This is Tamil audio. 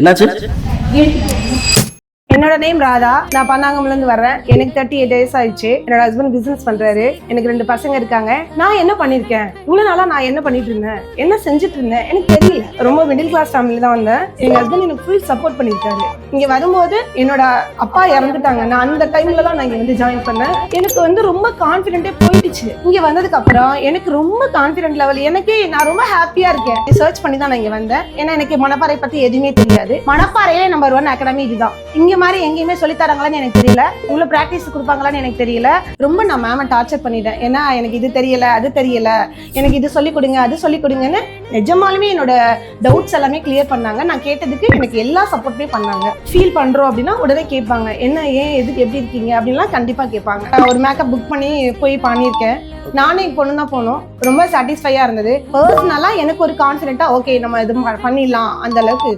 என்னாச்சு? என்னோட நேம் ராதா. நான் பன்னாங்கம்லேருந்து வர்றேன். எனக்கு 38 இயர்ஸ் ஆயிடுச்சு. என்னோட ஹஸ்பண்ட் பிசினஸ் பண்றாரு. எனக்கு 2 பசங்க இருக்காங்க. நான் என்ன பண்ணிருக்கேன், இவ்வளவு நாளா நான் என்ன பண்ணிட்டு இருந்தேன், என்ன செஞ்சுட்டு இருந்தேன் எனக்கு தெரியல. ரொம்ப மிடில் கிளாஸ் ஃபேமிலி தான் வந்தேன். எங்க ஹஸ்பண்ட் எனக்கு ஃபுல் சப்போர்ட் பண்ணிருக்காரு. இங்க வரும்போது என்னோட அப்பா இறந்துட்டாங்க. நான் அந்த டைம்ல தான் நான் இங்க வந்து ஜாயின் பண்ணேன். எனக்கு ரொம்ப கான்ஃபிடென்ட்டே போயிடுச்சு. இங்க வந்ததுக்கு அப்புறம் எனக்கு ரொம்ப கான்ஃபிடென்ட் லெவல், எனக்கே நான் ரொம்ப ஹாப்பியா இருக்கேன். சர்ச் பண்ணி தான் நான் இங்க வந்தேன். ஏன்னா எனக்கு மணப்பாறை பத்தி எதுவுமே தெரியாது. மணப்பாறையிலே நம்பர் 1 அகாடமி இதுதான். இங்க மாதிரி எங்கேயுமே சொல்லி தராங்களான்னு எனக்கு தெரியல, இவ்வளவு பிராக்டிஸ் கொடுப்பாங்களான்னு எனக்கு தெரியல. ரொம்ப நான் மேம டார்ச்சர் பண்ணிட்டேன். ஏன்னா எனக்கு இது தெரியல, அது தெரியல, எனக்கு இது சொல்லிக் கொடுங்க, அது சொல்லிக் கொடுங்கன்னு நிஜமாலுமே என்னோட டவுட்ஸ் எல்லாமே கிளியர் பண்ணாங்க. நான் கேட்டதுக்கு எனக்கு எல்லா சப்போர்ட்டுமே பண்ணாங்க. ஃபீல் பண்றோம் அப்படின்னா உடனே கேட்பாங்க, என்ன ஏன் எதுக்கு எப்படி இருக்கீங்க அப்படின்லாம் கண்டிப்பா கேட்பாங்க. ஒரு மேக்கப் புக் பண்ணி போய் பண்ணியிருக்கேன். நானே பொண்ணு தான் போனோம். ரொம்ப சாட்டிஸ்ஃபையா இருந்தது. பர்சனலா எனக்கு ஒரு கான்ஃபிடென்ட்டா ஓகே நம்ம இது பண்ணிடலாம் அந்த அளவுக்கு.